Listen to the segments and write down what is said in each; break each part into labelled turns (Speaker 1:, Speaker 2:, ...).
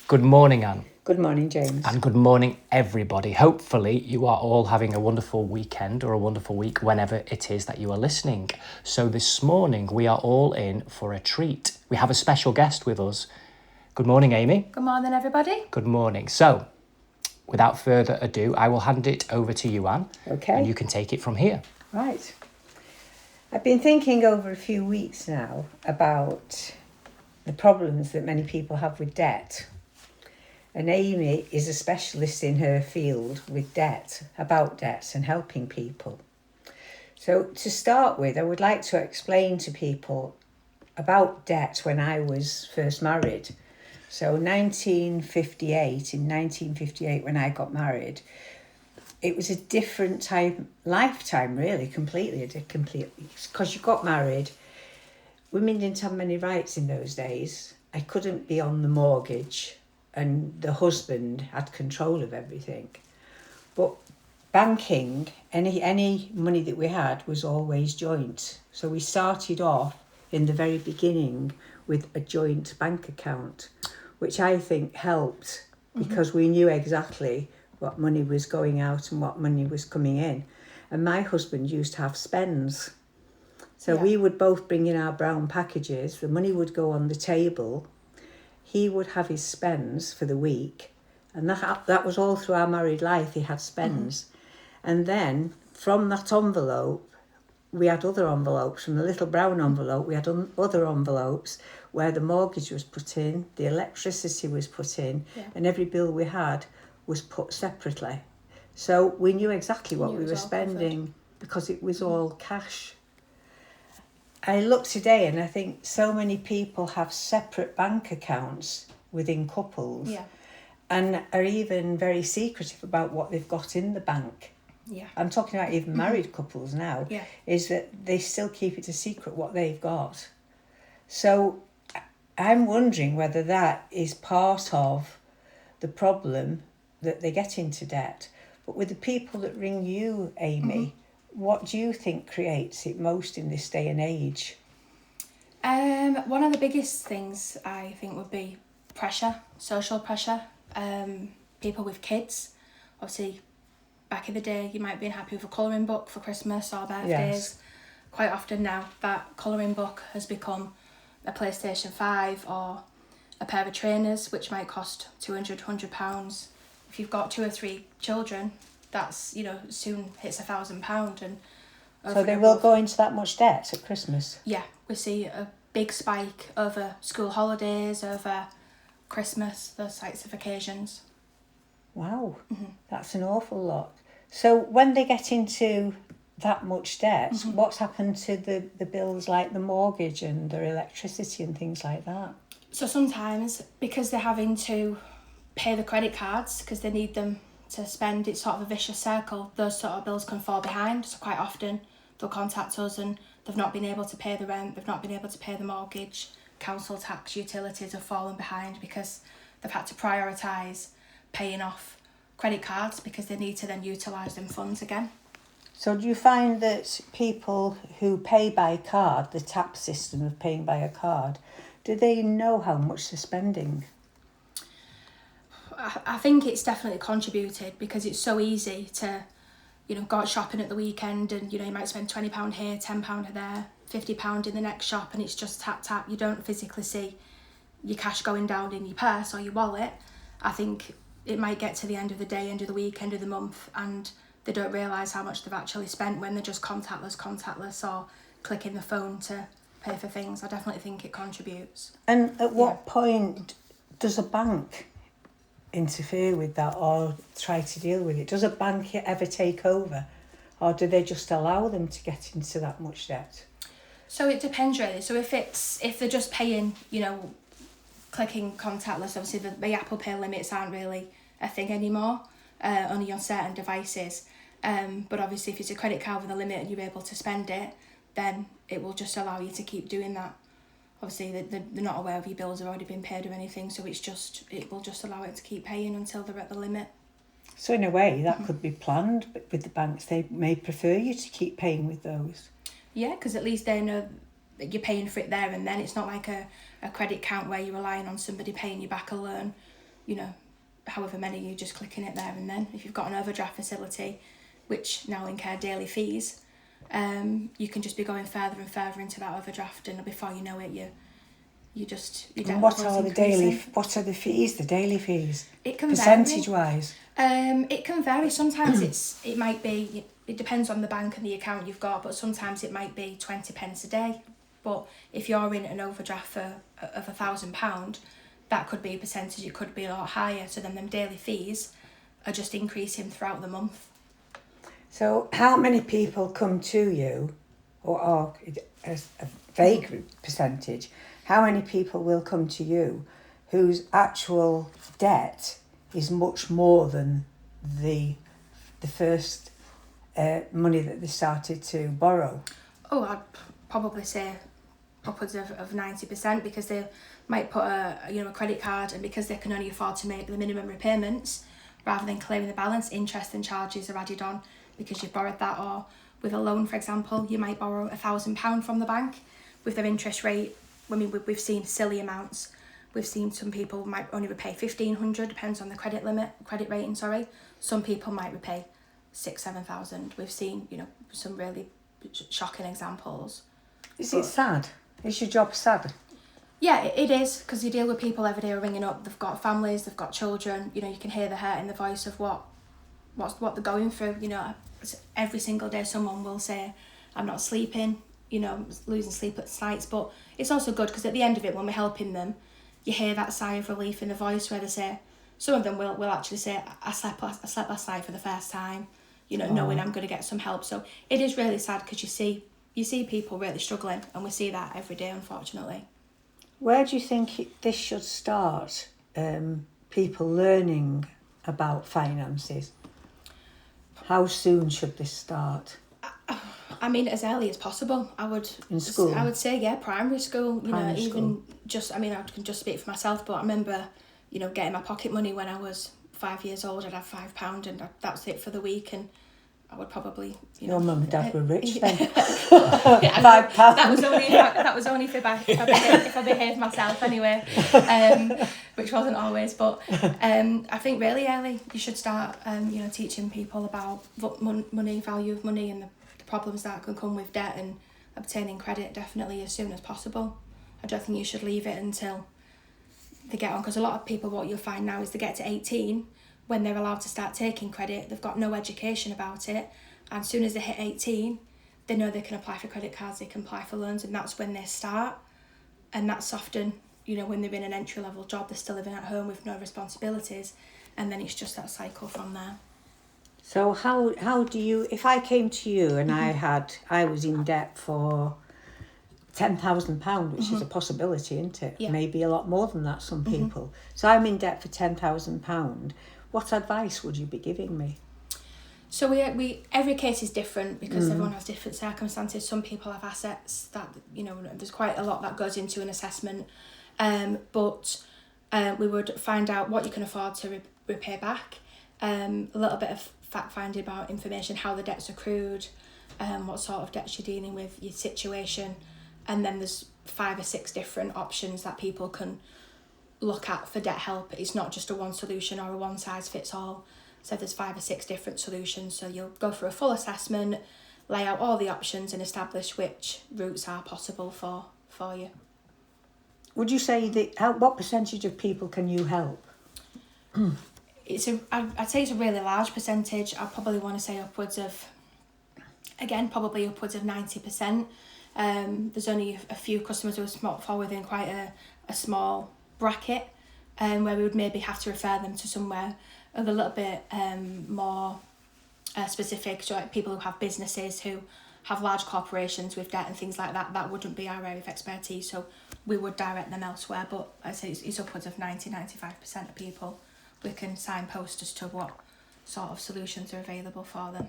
Speaker 1: Good morning, Anne.
Speaker 2: Good morning, James.
Speaker 1: And good morning, everybody. Hopefully you are all having a wonderful weekend or a wonderful week whenever it is that you are listening. So this morning we are all in for a treat. We have a special guest with us. Good morning, Amy.
Speaker 3: Good morning, everybody.
Speaker 1: Good morning. So, without further ado, I will hand it over to you, Anne.
Speaker 2: Okay.
Speaker 1: And you can take it from here.
Speaker 2: Right. I've been thinking over a few weeks now about the problems that many people have with debt. And Amy is a specialist in her field with debt, about debt and helping people. So to start with, I would like to explain to people about debt when I was first married. So in 1958, when I got married, it was a different lifetime, really, completely, because you got married. Women didn't have many rights in those days. I couldn't be on the mortgage, and the husband had control of everything. But banking, any money that we had was always joint. So we started off in the very beginning with a joint bank account, which I think helped because we knew exactly what money was going out and what money was coming in. And my husband used to have spends. So we would both bring in our brown packages. The money would go on the table. He would have his spends for the week. And that was all through our married life. He had spends. And then from that envelope, we had other envelopes. From the little brown envelope, we had other envelopes where the mortgage was put in, the electricity was put in, and every bill we had was put separately. So we knew exactly what we were spending because it was all cash. I look today and I think so many people have separate bank accounts within couples and are even very secretive about what they've got in the bank.
Speaker 3: Yeah.
Speaker 2: I'm talking about even married couples now, is that they still keep it a secret what they've got. So I'm wondering whether that is part of the problem that they get into debt. But with the people that ring you, Amy, what do you think creates it most in this day and age?
Speaker 3: One of the biggest things I think would be pressure, social pressure. People with kids, obviously back in the day you might have been happy with a colouring book for Christmas or birthdays.
Speaker 2: Yes.
Speaker 3: Quite often now that colouring book has become a PlayStation 5 or a pair of trainers, which might cost £200. If you've got 2 or 3 children, that's, soon hits £1,000. And
Speaker 2: so they will go into that much debt at Christmas?
Speaker 3: Yeah, we see a big spike over school holidays, over Christmas, those types of occasions.
Speaker 2: Wow, that's an awful lot. So when they get into that much debt, what's happened to the bills like the mortgage and their electricity and things like that?
Speaker 3: So sometimes, because they're having to pay the credit cards because they need them to spend, it's sort of a vicious circle. Those sort of bills can fall behind. So quite often they'll contact us and they've not been able to pay the rent, they've not been able to pay the mortgage, council tax, utilities have fallen behind because they've had to prioritise paying off credit cards because they need to then utilise them funds again.
Speaker 2: So do you find that people who pay by card, the tap system of paying by a card, do they know how much they're spending?
Speaker 3: I think it's definitely contributed because it's so easy to, go out shopping at the weekend and, you might spend £20 here, £10 there, £50 in the next shop, and it's just tap, tap. You don't physically see your cash going down in your purse or your wallet. I think it might get to the end of the day, end of the week, end of the month, and they don't realise how much they've actually spent when they're just contactless or clicking the phone to pay for things. I definitely think it contributes.
Speaker 2: And at what point does a bank interfere with that or try to deal with it? Does a bank ever take over, or do they just allow them to get into that much debt?
Speaker 3: So it depends really. So if they're just paying, clicking contactless, obviously the Apple Pay limits aren't really a thing anymore, only on certain devices. But obviously if it's a credit card with a limit and you're able to spend it, then it will just allow you to keep doing that. Obviously they're not aware of your bills have already been paid or anything, so it will just allow it to keep paying until they're at the limit.
Speaker 2: So in a way that could be planned, but with the banks they may prefer you to keep paying with those.
Speaker 3: Yeah, because at least they know that you're paying for it there and then. It's not like a credit account where you're relying on somebody paying you back a loan however many, you're just clicking it there and then. If you've got an overdraft facility, which now incur daily fees, you can just be going further and further into that overdraft, and before you know it, your
Speaker 2: And what are the fees? The daily fees?
Speaker 3: It can
Speaker 2: percentage wise.
Speaker 3: It can vary. Sometimes it might be. It depends on the bank and the account you've got, but sometimes it might be 20 pence a day. But if you're in an overdraft of £1,000, that could be a percentage. It could be a lot higher. So then them daily fees are just increasing throughout the month.
Speaker 2: So how many people come to you, or as a vague percentage, how many people will come to you whose actual debt is much more than the first money that they started to borrow?
Speaker 3: Oh, I'd probably say upwards of 90%, because they might put a credit card, and because they can only afford to make the minimum repayments, rather than clearing the balance, interest and charges are added on because you've borrowed that. Or with a loan, for example, you might borrow £1,000 from the bank with their interest rate. I mean, we've seen silly amounts. We've seen some people might only repay £1,500, depends on the credit rating. Some people might repay 6,000-7,000. We've seen, some really shocking examples.
Speaker 2: Is it sad? Is your job sad?
Speaker 3: Yeah, it is, because you deal with people every day who are ringing up. They've got families, they've got children. You can hear the hurt in the voice of what they're going through. Every single day someone will say, "I'm not sleeping," losing sleepless nights. But it's also good, because at the end of it, when we're helping them, you hear that sigh of relief in the voice where they say, some of them will actually say, I slept last night for the first time, knowing I'm going to get some help. So it is really sad, because you see people really struggling, and we see that every day, unfortunately.
Speaker 2: Where do you think this should start? People learning about finances. How soon should this start?
Speaker 3: I mean, as early as possible.
Speaker 2: In school?
Speaker 3: I would say, primary school.
Speaker 2: Primary school.
Speaker 3: I can just speak for myself, but I remember, getting my pocket money when I was 5 years old. I'd have £5, and that's it for the week, and I would probably,
Speaker 2: Your mum and dad were rich then.
Speaker 3: £5. That was only if I behaved myself anyway, which wasn't always. But I think really early you should start, teaching people about money, value of money, and the problems that can come with debt and obtaining credit. Definitely as soon as possible. I don't think you should leave it until they get on, because a lot of people, what you'll find now is they get to 18 when they're allowed to start taking credit. They've got no education about it, and as soon as they hit 18, they know they can apply for credit cards, they can apply for loans, and that's when they start. And that's often, when they're in an entry-level job, they're still living at home with no responsibilities, and then it's just that cycle from there.
Speaker 2: So how do you, if I came to you and I was in debt for £10,000, which is a possibility, isn't it?
Speaker 3: Yeah.
Speaker 2: Maybe a lot more than that, some people. So I'm in debt for £10,000. What advice would you be giving me?
Speaker 3: So we every case is different, because everyone has different circumstances. Some people have assets that, there's quite a lot that goes into an assessment. But we would find out what you can afford to repay back. A little bit of fact finding about information, how the debt's accrued, what sort of debts you're dealing with, your situation. And then there's 5 or 6 different options that people can look at for debt help. It's not just a one solution or a one size fits all. So there's 5 or 6 different solutions. So you'll go for a full assessment, lay out all the options, and establish which routes are possible for you.
Speaker 2: Would you say what percentage of people can you help?
Speaker 3: I'd say it's a really large percentage. I probably want to say upwards of 90%. There's only a few customers who fall within quite a small bracket, where we would maybe have to refer them to somewhere of a little bit more specific. So like people who have businesses, who have large corporations with debt and things like that, that wouldn't be our area of expertise. So we would direct them elsewhere. But I'd say it's upwards of 90-95% of people we can signpost as to what sort of solutions are available for them.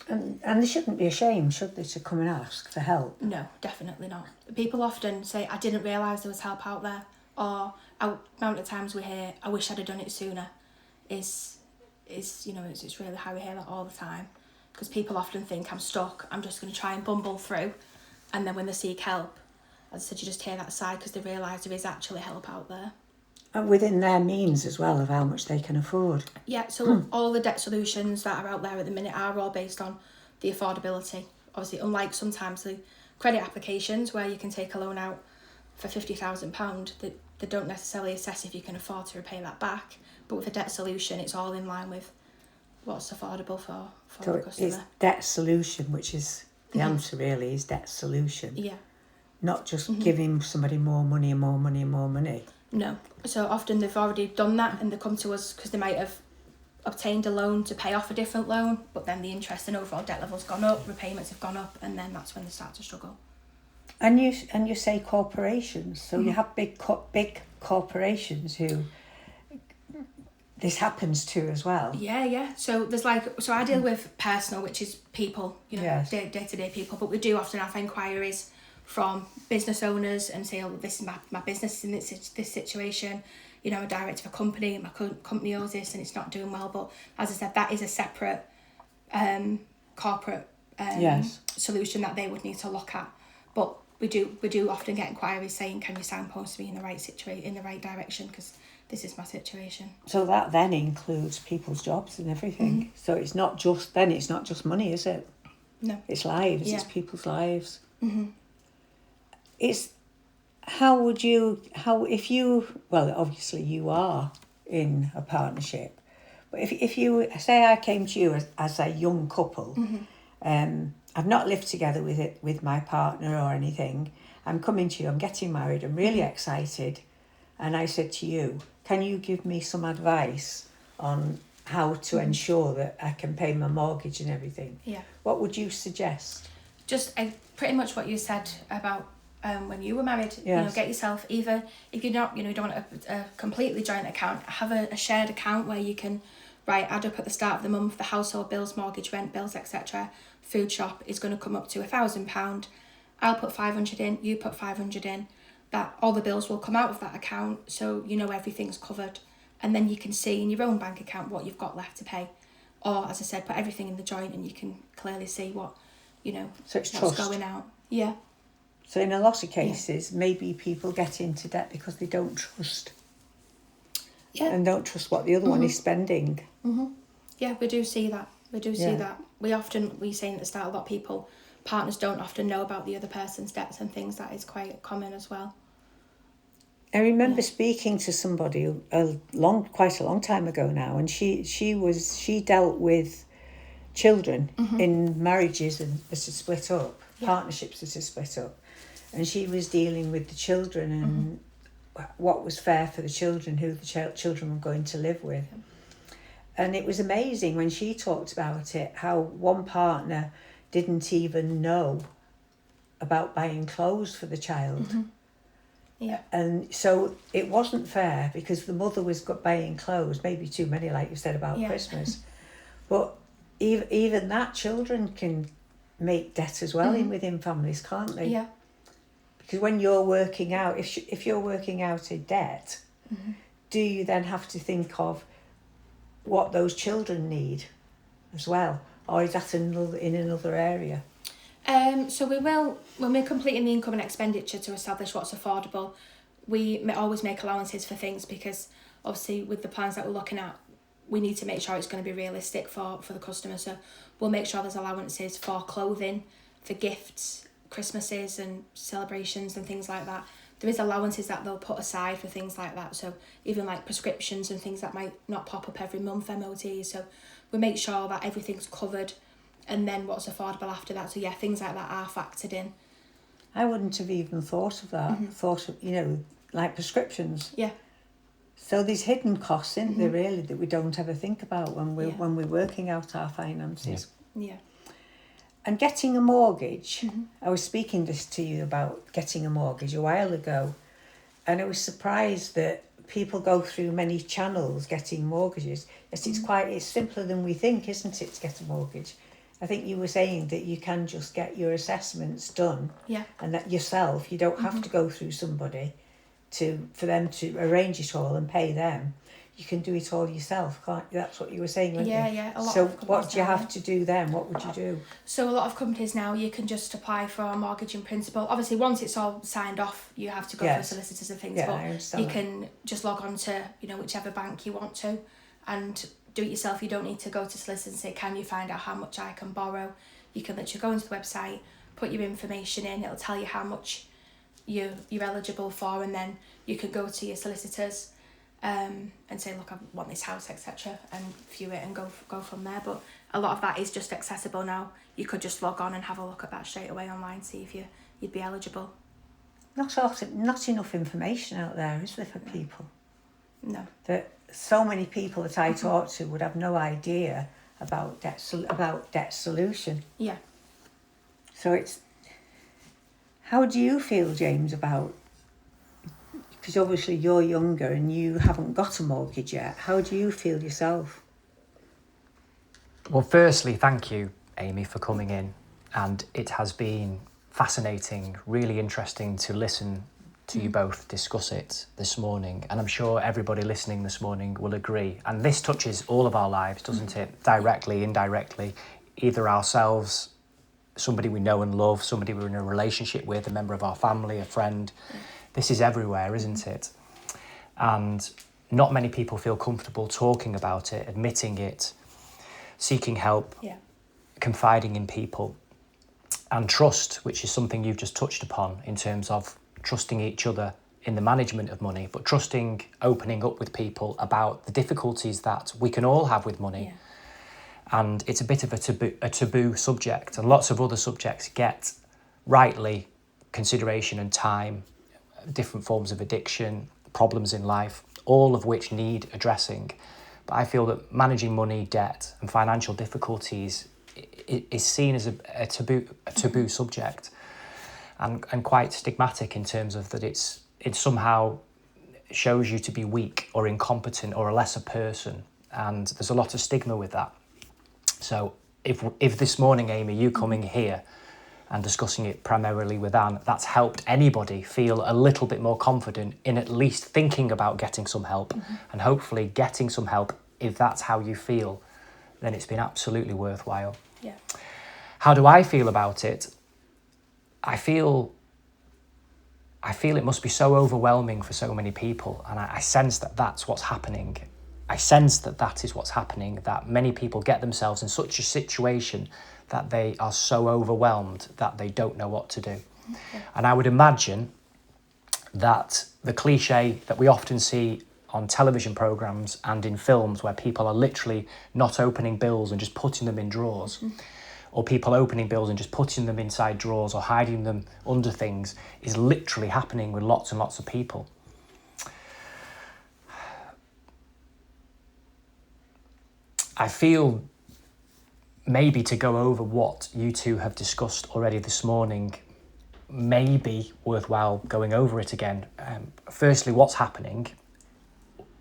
Speaker 2: And they shouldn't be ashamed, should they, to come and ask for help?
Speaker 3: No, definitely not. People often say, I didn't realise there was help out there, or the amount of times we hear, I wish I'd have done it sooner, it's really how we hear that all the time. Because people often think, I'm stuck, I'm just going to try and bumble through, and then when they seek help, as I said, you just hear that side, because they realise there is actually help out there.
Speaker 2: And within their means as well of how much they can afford.
Speaker 3: Yeah, so all the debt solutions that are out there at the minute are all based on the affordability. Obviously, unlike sometimes the credit applications where you can take a loan out for £50,000, they don't necessarily assess if you can afford to repay that back. But with a debt solution, it's all in line with what's affordable for
Speaker 2: So
Speaker 3: the customer.
Speaker 2: it's debt solution, which is the answer really, is debt solution.
Speaker 3: Yeah.
Speaker 2: Not just giving somebody more money and more money and more money.
Speaker 3: No. So often they've already done that and they come to us because they might have obtained a loan to pay off a different loan, but then the interest and overall debt level's gone up, repayments have gone up, and then that's when they start to struggle.
Speaker 2: And you say corporations, so you have big corporations who this happens to as well.
Speaker 3: Yeah. So there's so I deal with personal, which is people,
Speaker 2: Yes.
Speaker 3: day-to-day people, but we do often have inquiries from business owners and say, oh, this is my business in this situation, a director of a company, my company owes this and it's not doing well. But as I said, that is a separate corporate
Speaker 2: Yes.
Speaker 3: solution that they would need to look at. But we do often get inquiries saying, can you signpost me in the right direction, because this is my situation.
Speaker 2: So that then includes people's jobs and everything. So it's not just money, is it?
Speaker 3: No.
Speaker 2: It's lives,
Speaker 3: Yeah.
Speaker 2: it's people's lives.
Speaker 3: Mm-hmm.
Speaker 2: Obviously you are in a partnership, but if you say I came to you as a young couple, I've not lived together with my partner or anything, I'm coming to you, I'm getting married, I'm really excited, and I said to you, can you give me some advice on how to ensure that I can pay my mortgage and everything?
Speaker 3: Yeah.
Speaker 2: What would you suggest?
Speaker 3: Just pretty much what you said about when you were married.
Speaker 2: Yes.
Speaker 3: Get yourself, either if you're not, you don't want a completely joint account, have a shared account where you can add up at the start of the month the household bills, mortgage, rent bills, etc. Food shop is going to come up to £1,000. I'll put 500 in, you put 500 in. That all the bills will come out of that account, so everything's covered, and then you can see in your own bank account what you've got left to pay. Or, as I said, put everything in the joint and you can clearly see what
Speaker 2: So it's
Speaker 3: what's
Speaker 2: trust.
Speaker 3: going out. Yeah.
Speaker 2: So in a lot of cases, maybe people get into debt because they don't trust.
Speaker 3: Yeah.
Speaker 2: And don't trust what the other one is spending.
Speaker 3: Yeah, we do see that.
Speaker 2: Yeah.
Speaker 3: that. We say at the start, a lot of people, partners don't often know about the other person's debts and things. That is quite common as well.
Speaker 2: I remember speaking to somebody quite a long time ago now, and she dealt with children in marriages and as to split up, partnerships as to split up, and she was dealing with the children and what was fair for the children, who the children were going to live with. And it was amazing when she talked about it, how one partner didn't even know about buying clothes for the child.
Speaker 3: Yeah.
Speaker 2: And so it wasn't fair because the mother was buying clothes, maybe too many, like you said about Christmas. But even that, children can make debt as well within families, can't they?
Speaker 3: Yeah.
Speaker 2: Because when you're working out, if you're working out a debt, do you then have to think of what those children need as well? Or is that in another area?
Speaker 3: So we will, when we're completing the income and expenditure to establish what's affordable, we always make allowances for things, because obviously with the plans that we're looking at, we need to make sure it's going to be realistic for the customer. So we'll make sure there's allowances for clothing, for gifts, Christmases and celebrations and things like that. There is allowances that they'll put aside for things like that. So even like prescriptions and things that might not pop up every month, MOTs. So we make sure that everything's covered, and then what's affordable after that. So yeah, things like that are factored in.
Speaker 2: I wouldn't have even thought of that. Thought of, like prescriptions.
Speaker 3: Yeah.
Speaker 2: So there's hidden costs, isn't there, really, that we don't ever think about when we're working out our finances.
Speaker 3: Yeah.
Speaker 2: And getting a mortgage, I was speaking this to you about getting a mortgage a while ago, and I was surprised that people go through many channels getting mortgages. Yes, it's simpler than we think, isn't it, to get a mortgage? I think you were saying that you can just get your assessments done, and that yourself, you don't have to go through somebody for them to arrange it all and pay them. you can do it all yourself, can't you? That's what you were saying, weren't
Speaker 3: Yeah,
Speaker 2: you?
Speaker 3: yeah. A lot
Speaker 2: So
Speaker 3: of companies
Speaker 2: what do you
Speaker 3: now,
Speaker 2: have to do then? What would you do?
Speaker 3: So a lot of companies now, you can just apply for a mortgage in principle. Obviously, once it's all signed off, you have to go for
Speaker 2: Yes.
Speaker 3: solicitors and things.
Speaker 2: Yeah,
Speaker 3: but
Speaker 2: I understand
Speaker 3: you
Speaker 2: that.
Speaker 3: can just log on to, whichever bank you want to, and do it yourself. You don't need to go to solicitors and say, can you find out how much I can borrow? You can literally go into the website, put your information in. It'll tell you how much you're eligible for, and then you can go to your solicitors and say, look, I want this house, etc., and view it and go from there. But a lot of that is just accessible now. You could just log on and have a look at that straight away online, see if you'd be eligible.
Speaker 2: Not enough information out there, is there, for people?
Speaker 3: No.
Speaker 2: That so many people that I talk to would have no idea about debt solution.
Speaker 3: Yeah.
Speaker 2: So it's, how do you feel, James, about, because obviously you're younger and you haven't got a mortgage yet, how do you feel yourself?
Speaker 1: Well, firstly, thank you, Amy, for coming in. And it has been fascinating, really interesting to listen to you both discuss it this morning. And I'm sure everybody listening this morning will agree. And this touches all of our lives, doesn't it? Directly, indirectly, either ourselves, somebody we know and love, somebody we're in a relationship with, a member of our family, a friend. This is everywhere, isn't it? And not many people feel comfortable talking about it, admitting it, seeking help, confiding in people, and trust, which is something you've just touched upon in terms of trusting each other in the management of money, but trusting, opening up with people about the difficulties that we can all have with money. And it's a bit of a taboo subject, and lots of other subjects get rightly consideration and time, different forms of addiction, problems in life, all of which need addressing. But I feel that managing money, debt and financial difficulties is seen as a taboo subject, and quite stigmatic in terms of that it somehow shows you to be weak or incompetent or a lesser person, and there's a lot of stigma with that. So if this morning, Amy, you coming here and discussing it primarily with Anne, that's helped anybody feel a little bit more confident in at least thinking about getting some help, and hopefully getting some help, if that's how you feel, then it's been absolutely worthwhile.
Speaker 3: Yeah.
Speaker 1: How do I feel about it? I feel it must be so overwhelming for so many people, and I sense that that's what's happening. I sense that is what's happening, that many people get themselves in such a situation that they are so overwhelmed that they don't know what to do. And I would imagine that the cliche that we often see on television programmes and in films, where people are literally not opening bills and just putting them in drawers, or people opening bills and just putting them inside drawers or hiding them under things, is literally happening with lots and lots of people. I feel maybe to go over what you two have discussed already this morning, may be worthwhile going over it again. Firstly, what's happening,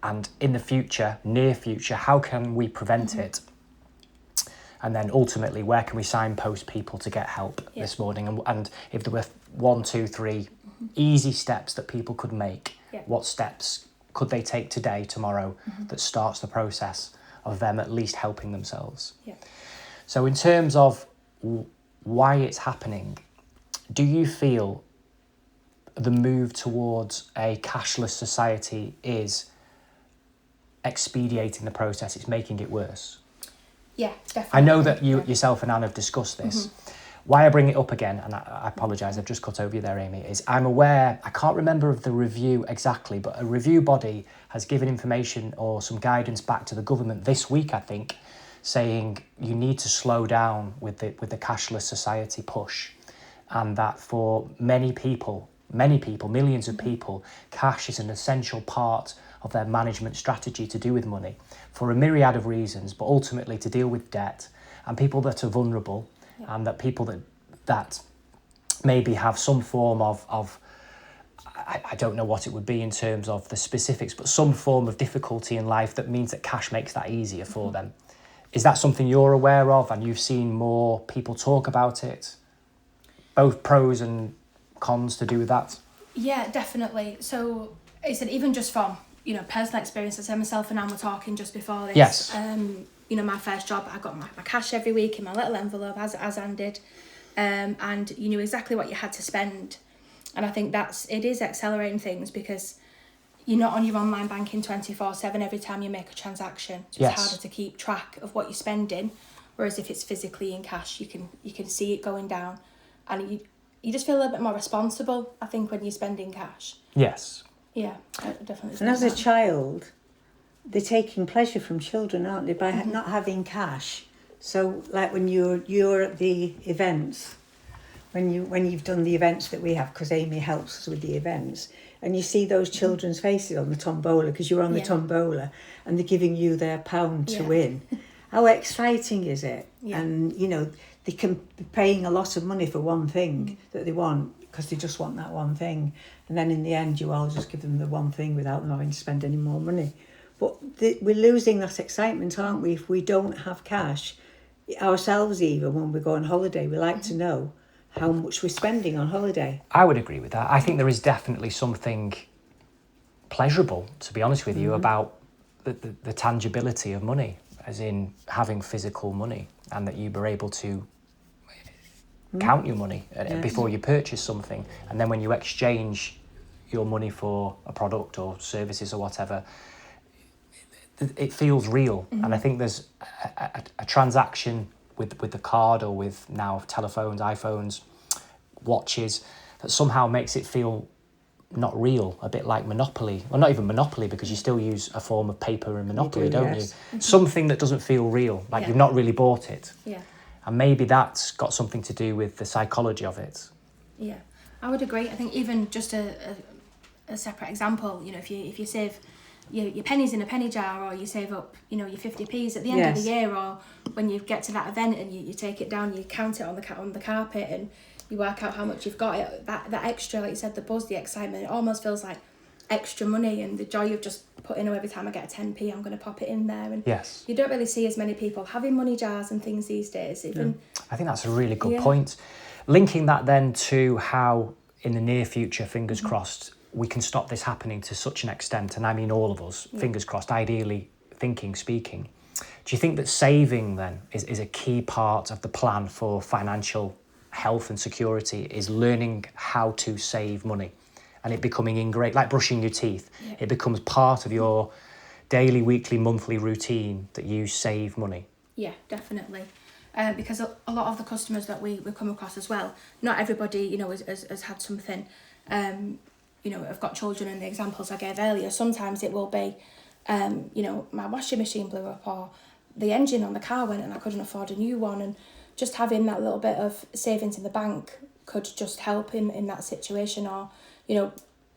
Speaker 1: and in the future, near future, how can we prevent it? And then ultimately, where can we signpost people to get help this morning? And if there were 1, 2, 3 easy steps that people could make, what steps could they take today, tomorrow, that starts the process of them at least helping themselves? So in terms of why it's happening, do you feel the move towards a cashless society is expediting the process, it's making it worse?
Speaker 3: Yeah, definitely.
Speaker 1: I know that yourself and Anne have discussed this. Why I bring it up again, and I apologise, I've just cut over you there, Amy, is I'm aware, I can't remember of the review exactly, but a review body has given information or some guidance back to the government this week, I think, saying you need to slow down with the cashless society push, and that for many people, millions of people, cash is an essential part of their management strategy to do with money for a myriad of reasons, but ultimately to deal with debt and people that are vulnerable, and that people that maybe have some form of I don't know what it would be in terms of the specifics, but some form of difficulty in life that means that cash makes that easier for them. Is that something you're aware of and you've seen more people talk about it? Both pros and cons to do with that?
Speaker 3: Yeah, definitely. So I said, even just from personal experience. I said myself and Anne were talking just before this.
Speaker 1: Yes.
Speaker 3: My first job, I got my cash every week in my little envelope, as Anne did. And you knew exactly what you had to spend. And I think it is accelerating things, because you're not on your online banking 24/7 every time you make a transaction. So it's harder to keep track of what you're spending. Whereas if it's physically in cash, you can see it going down, and you just feel a little bit more responsible, I think, when you're spending cash.
Speaker 1: Yes.
Speaker 3: Yeah, I definitely.
Speaker 2: And as a child, they're taking pleasure from children, aren't they, by not having cash. So, like when you're at the events, when you've done the events that we have, because Amy helps us with the events, and you see those children's faces on the tombola, because you're on the tombola, and they're giving you their pound to win. How exciting is it? Yeah. And they can be paying a lot of money for one thing that they want, because they just want that one thing, and then in the end you all just give them the one thing without them having to spend any more money. But we're losing that excitement, aren't we, if we don't have cash ourselves? Even when we go on holiday, we like to know how much we're spending on holiday.
Speaker 1: I would agree with that. I think there is definitely something pleasurable, to be honest with you, about the tangibility of money, as in having physical money, and that you were able to count your money before you purchase something, and then when you exchange your money for a product or services or whatever, it feels real. And I think there's a transaction with the card, or with now telephones, iPhones, watches, that somehow makes it feel not real, a bit like Monopoly. Well, not even Monopoly, because you still use a form of paper in Monopoly, don't you? Something that doesn't feel real, like you've not really bought it. Yeah. And maybe that's got something to do with the psychology of it. Yeah,
Speaker 3: I would agree. I think even just a separate example, if you save your pennies in a penny jar, or you save up, your 50p's at the end of the year, or when you get to that event and you take it down, you count it on the carpet, and you work out how much you've got. That extra, like you said, the buzz, the excitement, it almost feels like extra money, and the joy of just putting, every time I get a 10p, I'm going to pop it in there. And you don't really see as many people having money jars and things these days.
Speaker 1: I think that's a really good point. Linking that then to how in the near future, fingers crossed, we can stop this happening to such an extent, and I mean all of us, fingers crossed, ideally speaking. Do you think that saving then is a key part of the plan for financial health and security, is learning how to save money, and it becoming ingrained, like brushing your teeth? It becomes part of your daily, weekly, monthly routine that you save money.
Speaker 3: Yeah, definitely. Because a lot of the customers that we come across as well, not everybody, has had something, have got children, in the examples I gave earlier. Sometimes it will be, my washing machine blew up, or the engine on the car went and I couldn't afford a new one, and just having that little bit of savings in the bank could just help in that situation. Or,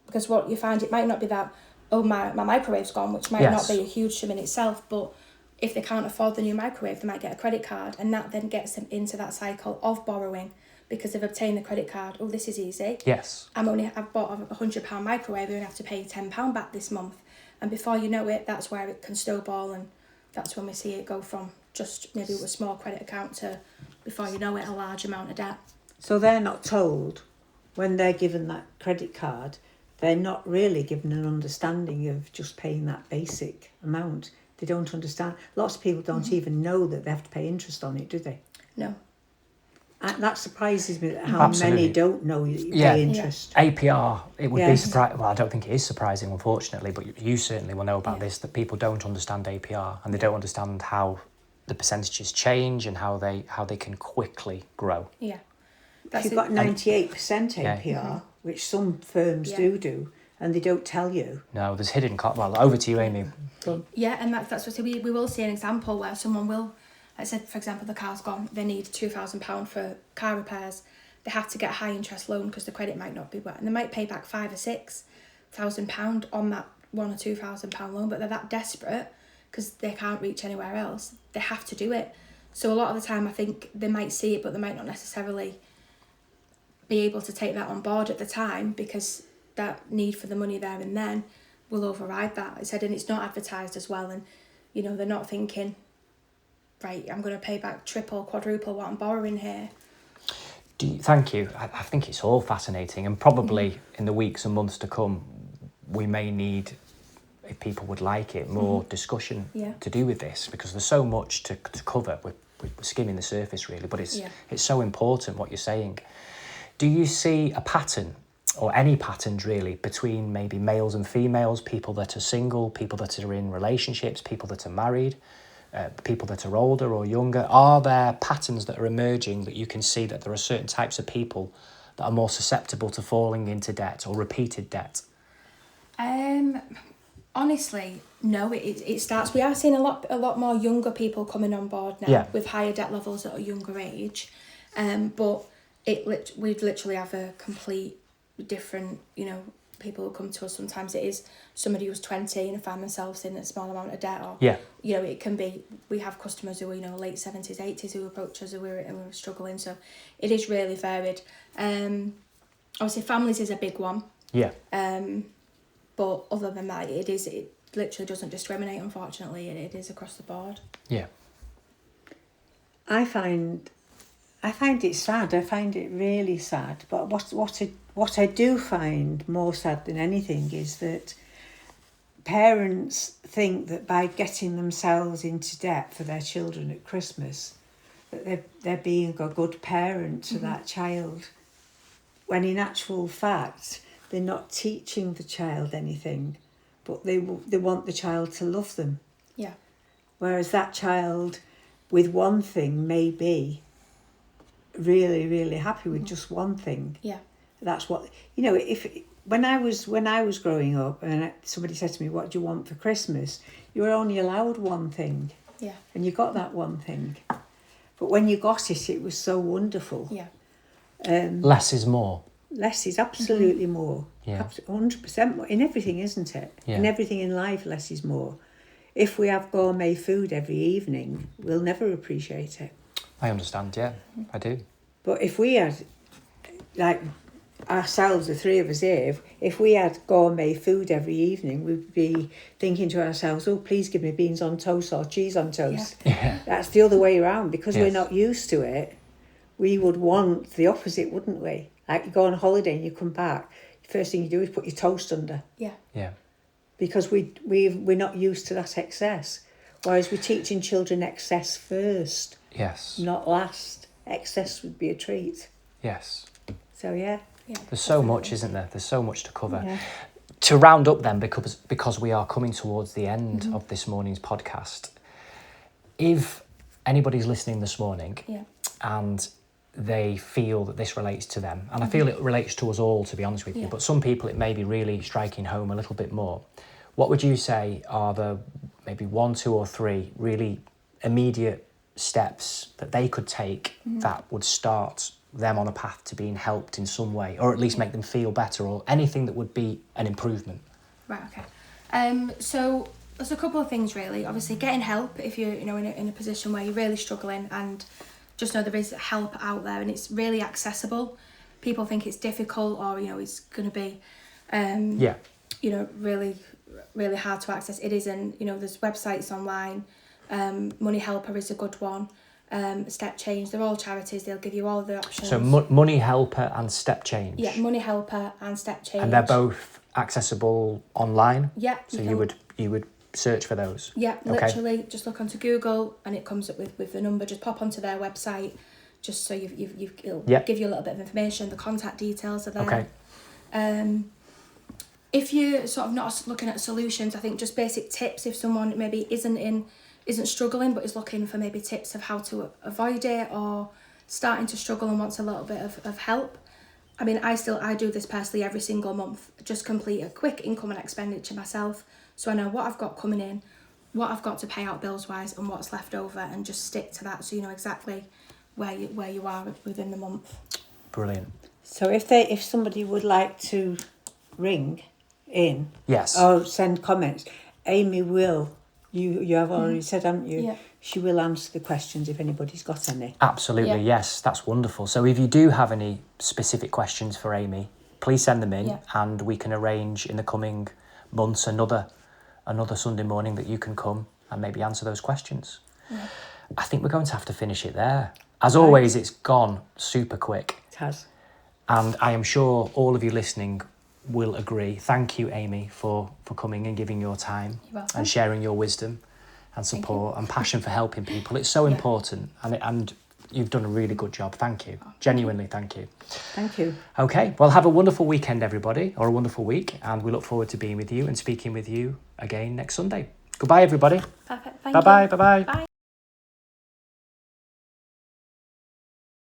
Speaker 3: because what you find, it might not be that, my microwave's gone, which might not be a huge sum in itself, but if they can't afford the new microwave, they might get a credit card, and that then gets them into that cycle of borrowing, because they've obtained the credit card. Oh, this is easy. Yes. I've bought a £100 microwave, and I have to pay £10 back this month. And before you know it, that's where it can snowball, and that's when we see it go from just maybe a small credit account to, before you know it, a large amount of debt. So
Speaker 2: they're not told, when they're given that credit card, they're not really given an understanding of just paying that basic amount. They don't understand. Lots of people don't even know that they have to pay interest on it, do they? No. And that surprises me, how many don't know you pay interest.
Speaker 1: APR, it would be surprising. Well, I don't think it is surprising, unfortunately, but you certainly will know about this, that people don't understand APR, and they don't understand how the percentages change and how they can quickly grow. Yeah.
Speaker 2: If you've got 98% APR, which some firms do, and they don't tell you.
Speaker 1: No, there's hidden cost. Well, over to you, Amy.
Speaker 3: Yeah, and that's what we will see an example where someone will, I said, for example, the car's gone, they need £2,000 for car repairs. They have to get a high interest loan because the credit might not be wet, and they might pay back £5,000 or £6,000 on that £1,000 or £2,000 loan, but they're that desperate because they can't reach anywhere else. They have to do it. So a lot of the time, I think they might see it, but they might not necessarily be able to take that on board at the time, because that need for the money there and then will override that. I said, and it's not advertised as well, and they're not thinking, right, I'm going to pay back triple, quadruple what I'm borrowing here.
Speaker 1: Thank you. I think it's all fascinating, and probably in the weeks and months to come, we may need if people would like it, more discussion
Speaker 3: Yeah.
Speaker 1: to do with this, because there's so much to cover. We're skimming the surface really, but it's so important what you're saying. Do you see a pattern, or any patterns really, between maybe males and females, people that are single, people that are in relationships, people that are married, people that are older or younger? Are there patterns that are emerging that you can see that there are certain types of people that are more susceptible to falling into debt or repeated debt?
Speaker 3: Honestly, no. It starts. We are seeing a lot more younger people coming on board now with higher debt levels at a younger age, but we'd literally have a complete different, people who come to us. Sometimes it is somebody who's 20 and find themselves in a small amount of debt, or it can be, we have customers who are late 70s, 80s who approach us and we're struggling. So it is really varied. Obviously families is a big one. But other than that, it literally doesn't discriminate, unfortunately. It is across the board. Yeah.
Speaker 2: I find it sad. I find it really sad. But what I do find more sad than anything is that parents think that by getting themselves into debt for their children at Christmas, that they're being a good parent to that child, when in actual fact they're not teaching the child anything, but they want the child to love them.
Speaker 3: Yeah. Whereas
Speaker 2: that child with one thing may be really, really happy with just one thing.
Speaker 3: Yeah.
Speaker 2: That's what, if when I was growing up and somebody said to me, what do you want for Christmas? You were only allowed one thing.
Speaker 3: Yeah.
Speaker 2: And you got that one thing. But when you got it, it was so wonderful.
Speaker 3: Yeah.
Speaker 1: Less is more.
Speaker 2: Less is absolutely more.
Speaker 1: Yeah.
Speaker 2: 100% more. In everything, isn't it?
Speaker 1: Yeah.
Speaker 2: In everything in life, less is more. If we have gourmet food every evening, we'll never appreciate it.
Speaker 1: I understand, yeah, I do.
Speaker 2: But if we had, like ourselves, the three of us here, if we had gourmet food every evening, we'd be thinking to ourselves, oh, please give me beans on toast or cheese on toast.
Speaker 1: Yeah.
Speaker 2: That's the other way around. Because we're not used to it, we would want the opposite, wouldn't we? Like you go on holiday and you come back, the first thing you do is put your toast under.
Speaker 3: Yeah.
Speaker 2: Yeah. Because we're not used to that excess. Whereas we're teaching children excess first.
Speaker 1: Yes.
Speaker 2: Not last. Excess would be a treat.
Speaker 1: Yes.
Speaker 2: So yeah.
Speaker 1: There's so much, isn't there? There's so much to cover.
Speaker 2: Yeah.
Speaker 1: To round up then, because we are coming towards the end of this morning's podcast, if anybody's listening this morning and they feel that this relates to them, and I feel it relates to us all, to be honest with you, but some people it may be really striking home a little bit more. What would you say are the maybe 1, 2 or 3 really immediate steps that they could take that would start them on a path to being helped in some way, or at least make them feel better, or anything that would be an improvement?
Speaker 3: Right, okay. So there's a couple of things really. Obviously getting help if you're in a position where you're really struggling, and just know there is help out there and it's really accessible. People think it's difficult or it's going to be really, really hard to access. It isn't. There's websites online. Money Helper is a good one. Step Change, they're all charities. They'll give you all the options.
Speaker 1: So Money Helper and Step Change.
Speaker 3: Yeah, Money Helper and Step Change.
Speaker 1: And they're both accessible online.
Speaker 3: Yeah.
Speaker 1: So you would search for those.
Speaker 3: Yeah, literally just look onto Google and it comes up with the number. Just pop onto their website, just so it'll give you a little bit of information. The contact details are there. Okay. If you're sort of not looking at solutions, I think just basic tips. If someone maybe isn't struggling but is looking for maybe tips of how to avoid it, or starting to struggle and wants a little bit of help. I mean, I do this personally every single month. Just complete a quick income and expenditure myself, so I know what I've got coming in, what I've got to pay out bills wise, and what's left over, and just stick to that, so you know exactly where you are within the month.
Speaker 1: Brilliant.
Speaker 2: So if somebody would like to ring in, or send comments, Amy will. You have already said, haven't you?
Speaker 3: Yeah.
Speaker 2: She will answer the questions if anybody's got any.
Speaker 1: Absolutely, yes. That's wonderful. So if you do have any specific questions for Amy, please send them in, and we can arrange in the coming months another Sunday morning that you can come and maybe answer those questions. Yeah. I think we're going to have to finish it there. As always, it's gone super quick.
Speaker 2: It has.
Speaker 1: And I am sure all of you listening will agree. Thank you, Amy, for coming and giving your time
Speaker 3: You're welcome.
Speaker 1: and sharing your wisdom and support and passion for helping people. It's so important, and you've done a really good job. Thank you. Genuinely, thank you.
Speaker 2: Thank you.
Speaker 1: Okay, well, have a wonderful weekend, everybody, or a wonderful week, and we look forward to being with you and speaking with you again next Sunday. Goodbye, everybody.
Speaker 3: Perfect. Thank
Speaker 1: Bye-bye,
Speaker 3: you.
Speaker 1: bye-bye.
Speaker 3: Bye.